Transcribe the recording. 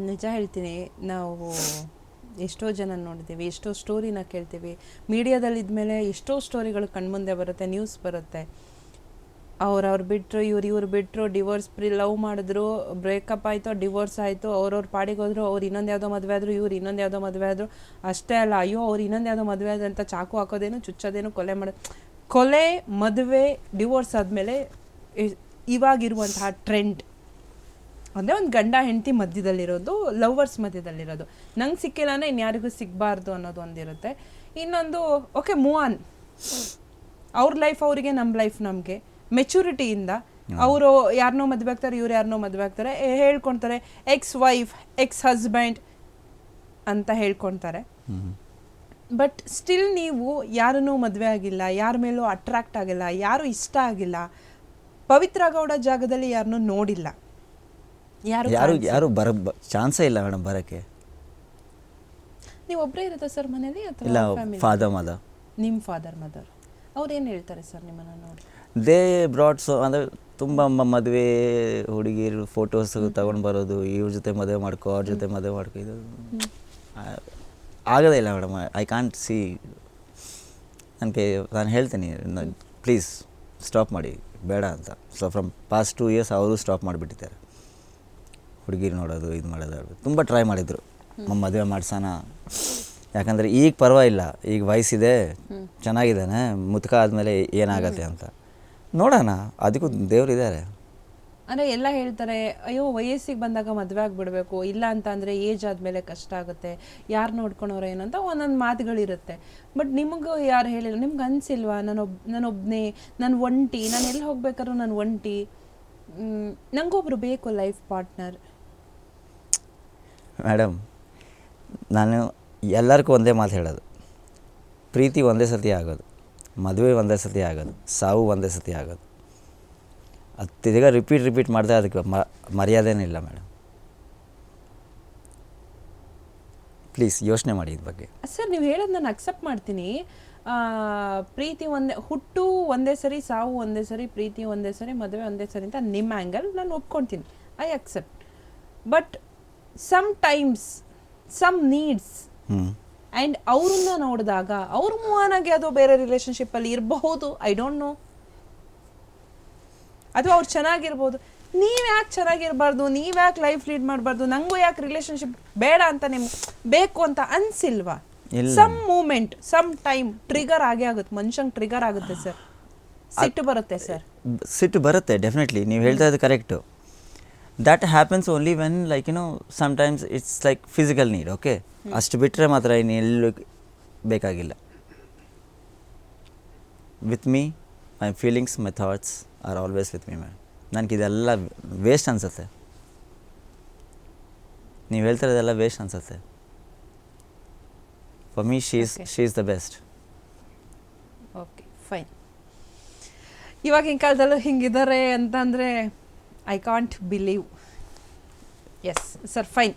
ನಿಜ ಹೇಳ್ತೀನಿ, ನಾವು ಎಷ್ಟೋ ಜನ ನೋಡಿದ್ದೀವಿ, ಎಷ್ಟೋ ಸ್ಟೋರಿನ ಕೇಳ್ತೀವಿ. ಮೀಡಿಯಾದಲ್ಲಿದ್ಮೇಲೆ ಎಷ್ಟೋ ಸ್ಟೋರಿಗಳು ಕಣ್ಮುಂದೆ ಬರುತ್ತೆ, ನ್ಯೂಸ್ ಬರುತ್ತೆ. ಅವ್ರು ಬಿಟ್ಟರು, ಇವ್ರು ಬಿಟ್ಟರು, ಡಿವೋರ್ಸ್ ಲವ್ ಮಾಡಿದ್ರು, ಬ್ರೇಕಪ್ ಆಯಿತು, ಡಿವೋರ್ಸ್ ಆಯಿತು, ಅವ್ರವ್ರ ಪಾಡಿಗೆ ಹೋದ್ರು, ಅವ್ರು ಇನ್ನೊಂದು ಯಾವುದೋ ಮದುವೆ ಆದರು, ಇವ್ರು ಇನ್ನೊಂದು ಯಾವುದೋ ಮದುವೆ ಆದರು. ಅಷ್ಟೇ ಅಲ್ಲ, ಅಯ್ಯೋ ಅವ್ರು ಇನ್ನೊಂದು ಯಾವುದೋ ಮದುವೆ ಆದ ಅಂತ ಚಾಕು ಹಾಕೋದೇನು, ಚುಚ್ಚೋದೇನು, ಕೊಲೆ, ಮದುವೆ, ಡಿವೋರ್ಸ್ ಆದಮೇಲೆ ಇವಾಗಿರುವಂತಹ ಟ್ರೆಂಡ್ ಅಂದರೆ ಒಂದು ಗಂಡ ಹೆಂಡತಿ ಮಧ್ಯದಲ್ಲಿರೋದು, ಲವ್ವರ್ಸ್ ಮಧ್ಯದಲ್ಲಿರೋದು. ನಂಗೆ ಸಿಕ್ಕಿಲ್ಲ ಅಂದರೆ ಇನ್ಯಾರಿಗೂ ಸಿಗಬಾರ್ದು ಅನ್ನೋದು ಒಂದಿರುತ್ತೆ. ಇನ್ನೊಂದು ಓಕೆ ಮೂವ್ ಆನ್, ಅವ್ರ ಲೈಫ್ ಅವರಿಗೆ, ನಮ್ಮ ಲೈಫ್ ನಮಗೆ, ಮೆಚುರಿಟಿಯಿಂದ ಅವರು ಯಾರನ್ನೋ ಮದುವೆ ಆಗ್ತಾರೆ, ಇವ್ರು ಯಾರನ್ನೋ ಮದುವೆ ಆಗ್ತಾರೆ, ಹೇಳ್ಕೊಳ್ತಾರೆ ಎಕ್ಸ್ ವೈಫ್, ಎಕ್ಸ್ ಹಸ್ಬೆಂಡ್ ಅಂತ ಹೇಳ್ಕೊಳ್ತಾರೆ. ಬಟ್ ಸ್ಟಿಲ್ ನೀವು ಯಾರನ್ನೂ ಮದುವೆ ಆಗಿಲ್ಲ, ಯಾರ ಮೇಲೂ ಅಟ್ರಾಕ್ಟ್ ಆಗಿಲ್ಲ, ಯಾರು ಇಷ್ಟ ಆಗಿಲ್ಲ, ಪವಿತ್ರ ಗೌಡ ಜಾಗದಲ್ಲಿ ಯಾರನ್ನೂ ನೋಡಿಲ್ಲ, ಯಾರು ಚಾನ್ಸೇ ಇಲ್ಲ ಮೇಡಮ್ ಬರೋಕ್ಕೆ. ನೀವು ಒಬ್ಬರೇ ಇರುತ್ತೆ ಸರ್ ಮನೇಲಿ ಇಲ್ಲ, ಫಾದರ್ ಮದರ್. ನಿಮ್ಮ ಫಾದರ್ ಮದರ್ ಅವ್ರು ಏನು ಹೇಳ್ತಾರೆ ಸರ್ ನಿಮ್ಮನ್ನು ನೋಡಿ? ದೇ ಬ್ರಾಡ್ ಅಂದರೆ ತುಂಬ ಮದುವೆ ಹುಡುಗಿರು ಫೋಟೋಸ್ ತಗೊಂಡು ಬರೋದು, ಇವ್ರ ಜೊತೆ ಮದುವೆ ಮಾಡ್ಕೊ, ಅವ್ರ ಜೊತೆ ಮದುವೆ ಮಾಡ್ಕೊ, ಇದು ಆಗೋದೇ ಇಲ್ಲ ಮೇಡಮ್. I can't see. ನನಗೆ ನಾನು ಹೇಳ್ತೀನಿ, ಪ್ಲೀಸ್ ಸ್ಟಾಪ್ ಮಾಡಿ, ಬೇಡ ಅಂತ. ಸೊ ಫ್ರಮ್ ಪಾಸ್ಟ್ 2 years ಅವರು ಸ್ಟಾಪ್ ಮಾಡಿಬಿಟ್ಟಿದ್ದಾರೆ. ಹುಡುಗಿರು ನೋಡೋದು, ಇದು ಮಾಡೋದು ತುಂಬ ಟ್ರೈ ಮಾಡಿದರು, ಮದುವೆ ಮಾಡ್ಸೋಣ. ಯಾಕಂದರೆ ಈಗ ಪರವಾಗಿಲ್ಲ, ಈಗ ವಯಸ್ಸಿದೆ, ಚೆನ್ನಾಗಿದ್ದಾನೆ, ಮುದುಕ ಆದಮೇಲೆ ಏನಾಗತ್ತೆ ಅಂತ ನೋಡೋಣ. ಅದಕ್ಕೂ ದೇವರಿದ್ದಾರೆ. ಅಂದರೆ ಎಲ್ಲ ಹೇಳ್ತಾರೆ, ಅಯ್ಯೋ ವಯಸ್ಸಿಗೆ ಬಂದಾಗ ಮದುವೆ ಆಗಿಬಿಡ್ಬೇಕು, ಇಲ್ಲ ಅಂತ ಅಂದರೆ ಏಜ್ ಆದಮೇಲೆ ಕಷ್ಟ ಆಗುತ್ತೆ, ಯಾರು ನೋಡ್ಕೊಳೋರು ಏನಂತ ಒಂದೊಂದು ಮಾತುಗಳಿರುತ್ತೆ. ಬಟ್ ನಿಮಗೂ ಯಾರು ಹೇಳಿಲ್ಲ, ನಿಮ್ಗೆ ಅನಿಸಿಲ್ವಾ ನಾನೊಬ್ಬನೇ, ನಾನು ಒಂಟಿ, ನಾನು ಎಲ್ಲಿ ಹೋಗ್ಬೇಕಾದ್ರೂ ನಾನು ಒಂಟಿ, ನನಗೊಬ್ರು ಬೇಕು ಲೈಫ್ ಪಾರ್ಟ್ನರ್? ಮೇಡಮ್, ನಾನು ಎಲ್ಲರಿಗೂ ಒಂದೇ ಮಾತು ಹೇಳೋದು, ಪ್ರೀತಿ ಒಂದೇ ಸತಿ ಆಗೋದು, ಮದುವೆ ಒಂದೇ ಸತಿ ಆಗೋದು, ಸಾವು ಒಂದೇ ಸತಿ ಆಗೋದು. ಅದು ತಿರ್ಗಾ ರಿಪೀಟ್ ಮಾಡಿದ್ರೆ ಅದಕ್ಕೆ ಮರ್ಯಾದೆನೇ ಇಲ್ಲ ಮೇಡಮ್. ಪ್ಲೀಸ್ ಯೋಚನೆ ಮಾಡಿ ಇದ್ರ ಬಗ್ಗೆ. ಸರ್ ನೀವು ಹೇಳೋದು ನಾನು ಅಕ್ಸೆಪ್ಟ್ ಮಾಡ್ತೀನಿ. ಪ್ರೀತಿ ಹುಟ್ಟು ಒಂದೇ ಸರಿ, ಸಾವು ಒಂದೇ ಸರಿ, ಪ್ರೀತಿ ಒಂದೇ ಸರಿ, ಮದುವೆ ಒಂದೇ ಸರಿ ಅಂತ ನಿಮ್ಮ ಆ್ಯಂಗಲ್ ನಾನು ಒಪ್ಕೊಳ್ತೀನಿ, I accept. But sometimes some needs and ಅವ್ರನ್ನ ನೋಡಿದಾಗ ಅವ್ರು ಮೂವ್ ಆನ್ ಆಗಿ ಅದು ಬೇರೆ ರಿಲೇಷನ್ಶಿಪ್ಪಲ್ಲಿ ಇರಬಹುದು, ಐ ಡೋಂಟ್ ನೋ. ಅಥವಾ ಅವ್ರು ಚೆನ್ನಾಗಿರ್ಬೋದು, ನೀವು ಯಾಕೆ ಚೆನ್ನಾಗಿರ್ಬಾರ್ದು, ನೀವು ಯಾಕೆ ಲೈಫ್ ಲೀಡ್ ಮಾಡಬಾರ್ದು, ನನಗೂ ಯಾಕೆ ರಿಲೇಷನ್ಶಿಪ್ ಬೇಡ ಅಂತ ನಿಮ್ಗೆ ಬೇಕು ಅಂತ ಅನಿಸಿಲ್ವಾ? Some moment, some time trigger ಆಗೇ ಆಗುತ್ತೆ, ಮನುಷ್ಯಂಗೆ ಟ್ರಿಗರ್ ಆಗುತ್ತೆ ಸರ್, ಸಿಟ್ಟು ಬರುತ್ತೆ ಸರ್. ಸಿಟ್ಟು ಬರುತ್ತೆ ಡೆಫಿನೆಟ್ಲಿ, ನೀವು ಹೇಳ್ತಾ ಇರೋದು correct. That happens only when like sometimes it's like physical need. Okay, ಅಷ್ಟು ಬಿಟ್ಟರೆ ಮಾತ್ರ ಇನ್ನೆಲ್ಲೂ ಬೇಕಾಗಿಲ್ಲ. With me my feelings, my thoughts are always with me ma'am. ನನಗೆ ಇದೆಲ್ಲ ವೇಸ್ಟ್ ಅನಿಸುತ್ತೆ, ನೀವು ಹೇಳ್ತಿರೋದೆಲ್ಲ ವೇಸ್ಟ್ ಅನಿಸುತ್ತೆ. For me she is the best. Okay fine. ಇವಾಗಿನ ಕಾಲದಲ್ಲೂ ಹಿಂಗಿದ್ದಾರೆ ಅಂತಂದರೆ I can't believe. Yes sir, fine.